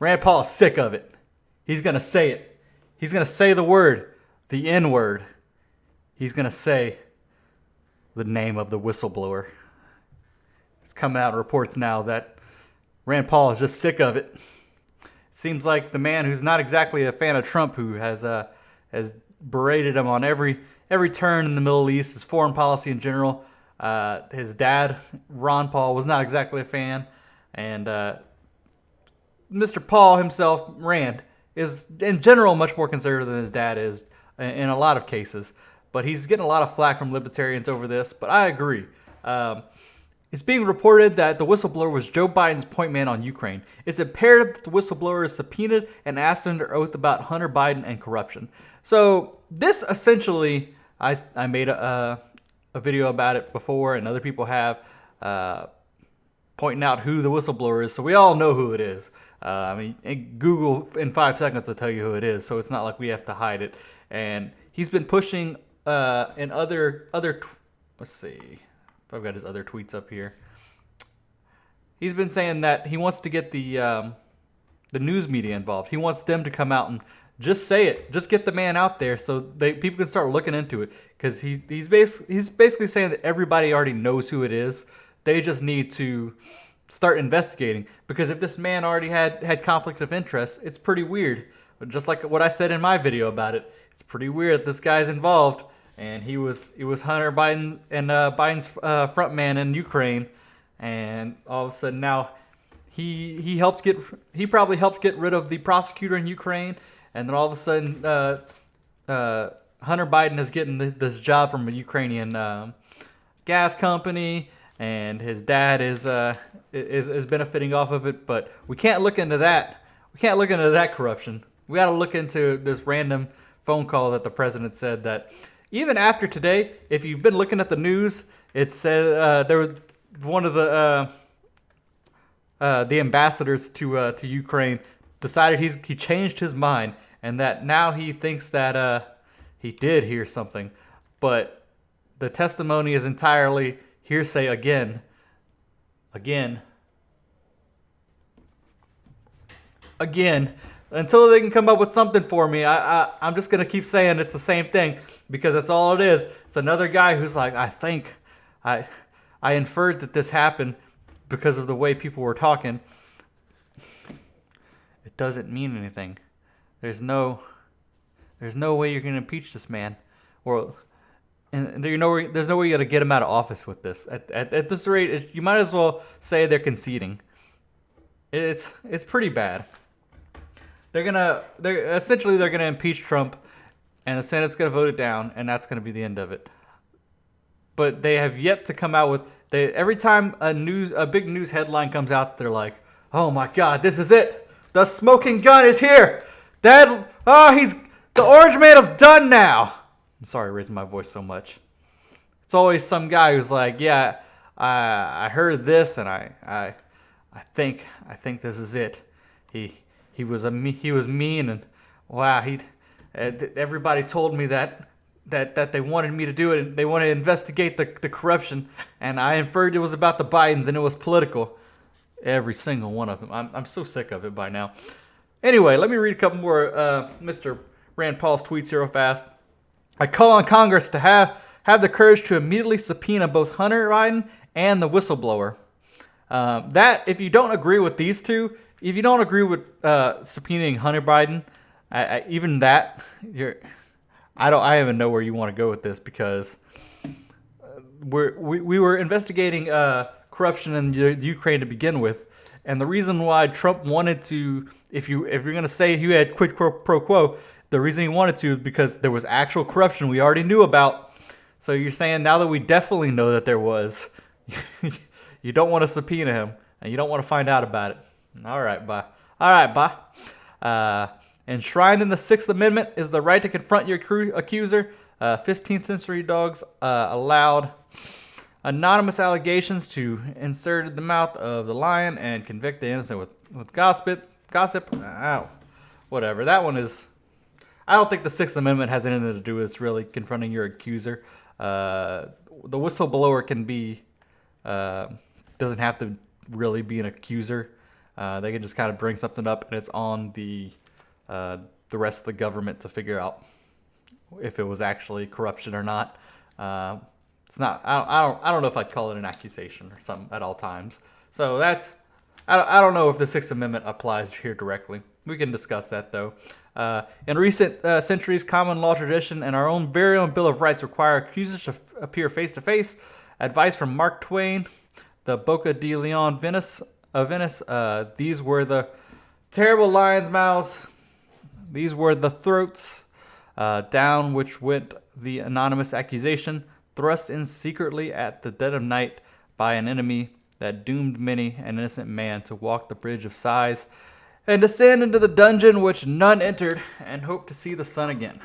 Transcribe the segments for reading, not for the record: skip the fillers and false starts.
Rand Paul is sick of it. He's going to say it. He's going to say the word, the N word. He's going to say the name of the whistleblower. It's coming out in reports now that Rand Paul is just sick of it. It seems like the man who's not exactly a fan of Trump, who has berated him on every turn in the Middle East, his foreign policy in general. His dad, Ron Paul, was not exactly a fan. And Mr. Paul himself, Rand, is in general much more conservative than his dad is in a lot of cases. But he's getting a lot of flack from libertarians over this. But I agree. It's being reported that the whistleblower was Joe Biden's point man on Ukraine. It's imperative that the whistleblower is subpoenaed and asked under oath about Hunter Biden and corruption. So this essentially, I made a video about it before, and other people have, pointing out who the whistleblower is. So we all know who it is. Google in 5 seconds will tell you who it is. So it's not like we have to hide it. And he's been pushing in other. Let's see if I've got his other tweets up here. He's been saying that he wants to get the news media involved. He wants them to come out and just say it. Just get the man out there so people can start looking into it. Because he's basically saying that everybody already knows who it is. They just need to start investigating. Because if this man already had conflict of interest, it's pretty weird. But just like what I said in my video about it, it's pretty weird that this guy's involved. And he was Hunter Biden and Biden's front man in Ukraine. And all of a sudden now he probably helped get rid of the prosecutor in Ukraine. And then all of a sudden Hunter Biden is getting this job from a Ukrainian gas company, and his dad is benefiting off of it. But we can't look into that. We can't look into that corruption. We got to look into this random phone call that the president said that even after today, if you've been looking at the news, it said there was one of the ambassadors to Ukraine decided he changed his mind, and that now he thinks that he did hear something, but the testimony is entirely hearsay again. Until they can come up with something for me, I'm just gonna keep saying it's the same thing, because that's all it is. It's another guy who's like, I think I inferred that this happened because of the way people were talking. It doesn't mean anything. There's no way you're gonna impeach this man, and there's no way you're gonna get him out of office with this. At this rate, you might as well say they're conceding. It's pretty bad. They're gonna impeach Trump, and the Senate's gonna vote it down, and that's gonna be the end of it. But they have yet to come out with. Every time a big news headline comes out, they're like, "Oh my God, this is it! The smoking gun is here! The orange man is done now!" I'm sorry, raising my voice so much. It's always some guy who's like, "Yeah, I heard this, and I think this is it. He was mean, and wow, everybody told me that they wanted me to do it, and they wanted to investigate the corruption, and I inferred it was about the Bidens, and it was political." Every single one of them. I'm so sick of it by now. Anyway, let me read a couple more Mr. Rand Paul's tweets here real fast. "I call on Congress to have the courage to immediately subpoena both Hunter Biden and the whistleblower." That, if you don't agree with these two, if you don't agree with subpoenaing Hunter Biden, I don't even know where you want to go with this, because we were investigating corruption in Ukraine to begin with, and the reason why Trump wanted to, if you're going to say he had quid pro quo, the reason he wanted to is because there was actual corruption we already knew about. So you're saying now that we definitely know that there was, you don't want to subpoena him, and you don't want to find out about it. All right, bye. Enshrined in the Sixth Amendment is the right to confront your accuser. 15th century dogs allowed anonymous allegations to insert in the mouth of the lion and convict the innocent with gossip. Whatever. That one is. I don't think the Sixth Amendment has anything to do with this, really confronting your accuser. The whistleblower can be doesn't have to really be an accuser. They can just kind of bring something up, and it's on the rest of the government to figure out if it was actually corruption or not. It's not. I don't know if I'd call it an accusation or something at all times. So that's. I don't know if the Sixth Amendment applies here directly. We can discuss that though. In recent centuries, common law tradition and our own very own Bill of Rights require accusers to appear face to face. Advice from Mark Twain, the Boca de Leon of Venice. These were the terrible lions' mouths. These were the throats down which went the anonymous accusation, thrust in secretly at the dead of night by an enemy that doomed many an innocent man to walk the bridge of sighs and descend into the dungeon which none entered and hope to see the sun again.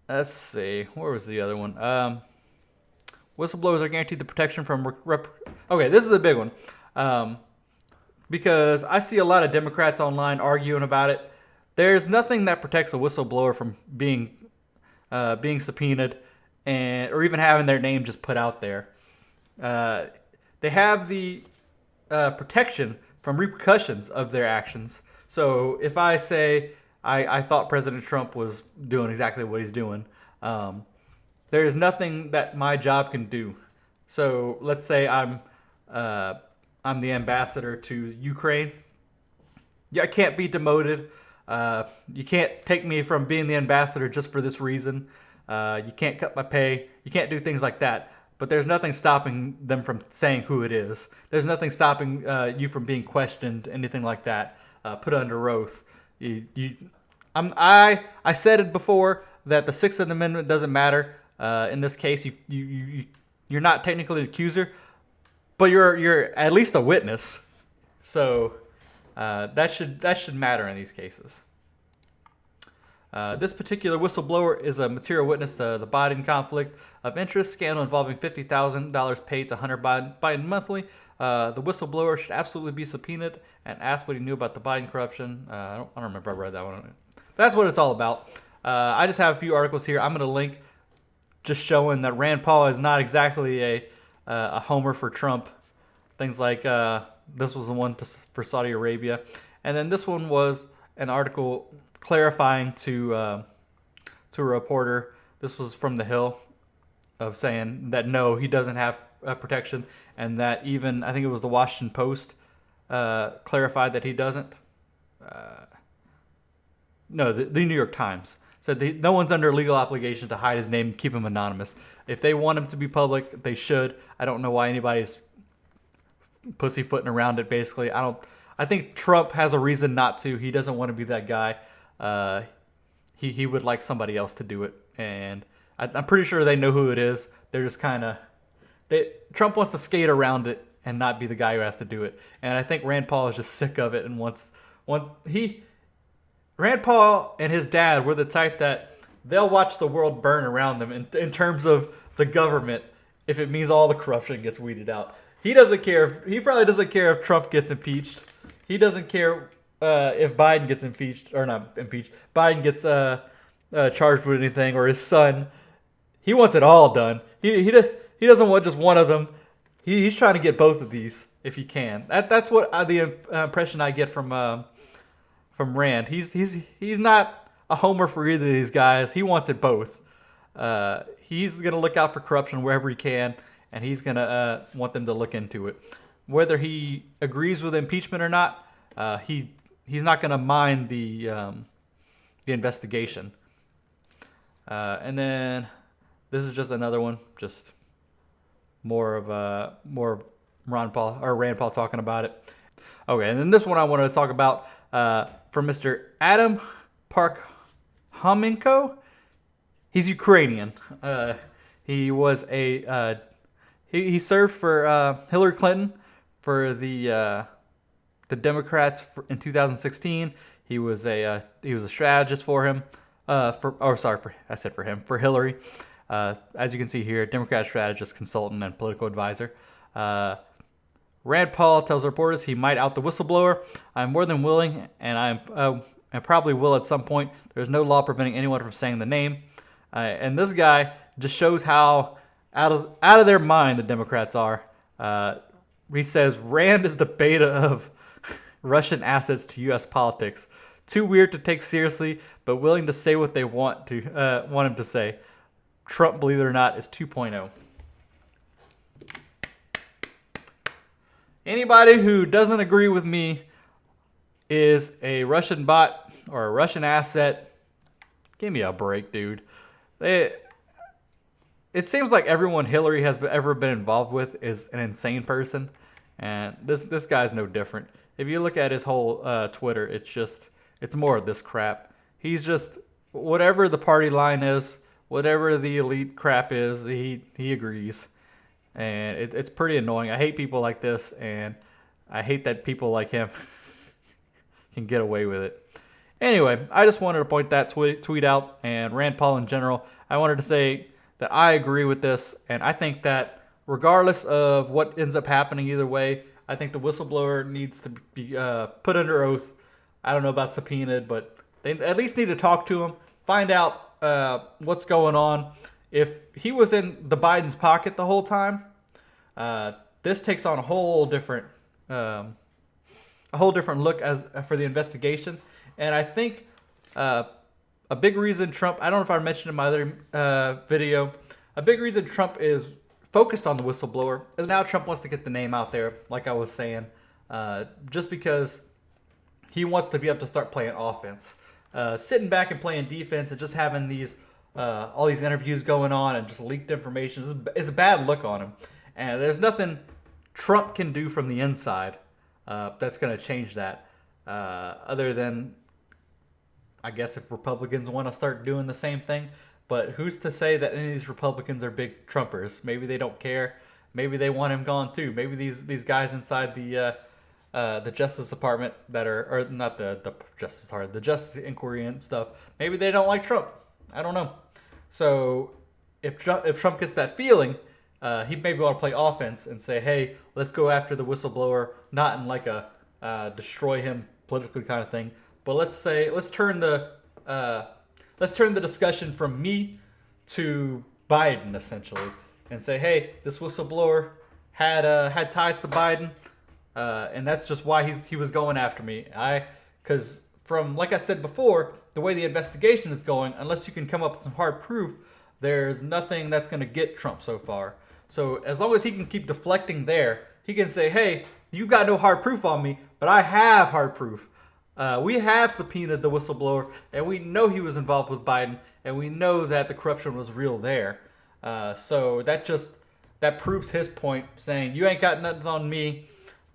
Let's see, where was the other one? Whistleblowers are guaranteed the protection from okay, this is a big one. Because I see a lot of Democrats online arguing about it. There's nothing that protects a whistleblower from being subpoenaed or even having their name just put out there. They have the protection from repercussions of their actions. So if I say I thought President Trump was doing exactly what he's doing, there is nothing that my job can do. So let's say I'm the ambassador to Ukraine. Yeah, I can't be demoted. You can't take me from being the ambassador just for this reason. You can't cut my pay. You can't do things like that. But there's nothing stopping them from saying who it is. There's nothing stopping you from being questioned, anything like that, put under oath. I said it before that the Sixth Amendment doesn't matter. In this case, you're not technically an accuser, but you're at least a witness. So that should matter in these cases. This particular whistleblower is a material witness to the Biden conflict of interest scandal involving $50,000 paid to Hunter Biden monthly. The whistleblower should absolutely be subpoenaed and asked what he knew about the Biden corruption. I don't remember if I read that one. But that's what it's all about. I just have a few articles here. I'm going to link just showing that Rand Paul is not exactly a homer for Trump. Things like this was the one for Saudi Arabia. And then this one was an article clarifying to a reporter. This was from The Hill, of saying that no, he doesn't have protection, and that even I think it was the Washington Post clarified that he doesn't. No, the New York Times said no one's under legal obligation to hide his name and keep him anonymous. If they want him to be public, they should. I don't know why anybody's pussyfooting around it. Basically, I think Trump has a reason not to. He doesn't want to be that guy. He would like somebody else to do it, and I'm pretty sure they know who it is. They're just kind of Trump wants to skate around it and not be the guy who has to do it. And I think Rand Paul is just sick of it and Rand Paul and his dad were the type that they'll watch the world burn around them in terms of the government if it means all the corruption gets weeded out. He doesn't care. He probably doesn't care if Trump gets impeached. He doesn't care if Biden gets impeached or not impeached. Biden gets charged with anything, or his son. He wants it all done. He doesn't want just one of them. He's trying to get both of these if he can. That's what the impression I get from Rand. He's not a homer for either of these guys. He wants it both. He's gonna look out for corruption wherever he can, and he's gonna want them to look into it. Whether he agrees with impeachment or not, he's not gonna mind the investigation. And then this is just another one, just more of Rand Paul talking about it. Okay, and then this one I wanted to talk about from Mr. Adam Parkhomenko. He's Ukrainian. He was he served for Hillary Clinton for the Democrats in 2016. He was a strategist for him. For Hillary. As you can see here, Democrat strategist, consultant, and political advisor. Rand Paul tells reporters he might out the whistleblower. I'm more than willing, and I probably will at some point. There's no law preventing anyone from saying the name. And this guy just shows how out of their mind the Democrats are. he says Rand is the beta of Russian assets to U.S. politics. Too weird to take seriously, but willing to say what they want him to say. Trump, believe it or not, is 2.0. Anybody who doesn't agree with me is a Russian bot or a Russian asset. Give me a break, dude. It seems like everyone Hillary has ever been involved with is an insane person, and this guy's no different. If you look at his whole Twitter, it's more of this crap. He's just whatever the party line is, whatever the elite crap is, he agrees, and it's pretty annoying. I hate people like this, and I hate that people like him can get away with it. Anyway, I just wanted to point that tweet out, and Rand Paul in general. I wanted to say that I agree with this, and I think that regardless of what ends up happening either way, I think the whistleblower needs to be put under oath. I don't know about subpoenaed, but they at least need to talk to him, find out what's going on. If he was in the Biden's pocket the whole time, this takes on a whole different look as for the investigation. And I think a big reason Trump, I don't know if I mentioned in my other video, a big reason Trump is focused on the whistleblower is now Trump wants to get the name out there, like I was saying, just because he wants to be able to start playing offense. Sitting back and playing defense and just having these all these interviews going on and just leaked information is a bad look on him. And there's nothing Trump can do from the inside that's going to change that, other than, I guess, if Republicans want to start doing the same thing. But who's to say that any of these Republicans are big Trumpers? Maybe they don't care. Maybe they want him gone too. Maybe these guys inside the Justice Department that are, or not the Justice Department, the Justice Inquiry and stuff, maybe they don't like Trump. I don't know. So if Trump gets that feeling, he maybe want to play offense and say, hey, let's go after the whistleblower, not in like a destroy him politically kind of thing, but let's turn the discussion from me to Biden essentially, and say, hey, this whistleblower had ties to Biden, and that's just why he was going after me. Because from, like I said before, the way the investigation is going, unless you can come up with some hard proof, there's nothing that's going to get Trump so far. So as long as he can keep deflecting there, he can say, hey, you've got no hard proof on me, but I have hard proof. We have subpoenaed the whistleblower, and we know he was involved with Biden, and we know that the corruption was real there. So that proves his point, saying you ain't got nothing on me,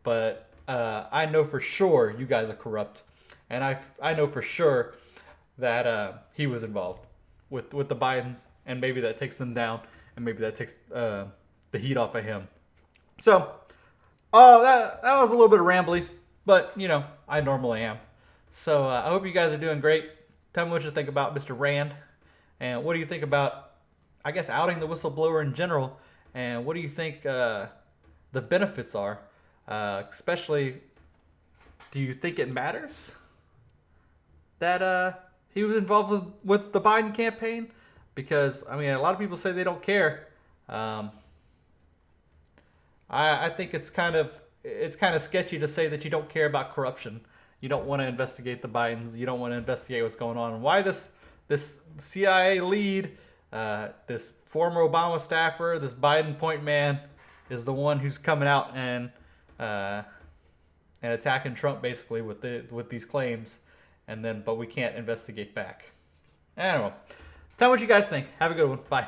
but I know for sure you guys are corrupt, and I know for sure that he was involved with the Bidens, and maybe that takes them down, and maybe that takes the heat off of him. So, that was a little bit rambly, but I normally am. So I hope you guys are doing great. Tell me what you think about Mr. Rand, and what do you think about, I guess, outing the whistleblower in general, and what do you think the benefits are? Especially, do you think it matters that he was involved with the Biden campaign? Because a lot of people say they don't care. I think it's kind of sketchy to say that you don't care about corruption. You don't want to investigate the Bidens. You don't want to investigate what's going on, and why this CIA lead, this former Obama staffer, this Biden point man, is the one who's coming out and attacking Trump basically with these claims, but we can't investigate back. I don't know. Tell me what you guys think. Have a good one. Bye.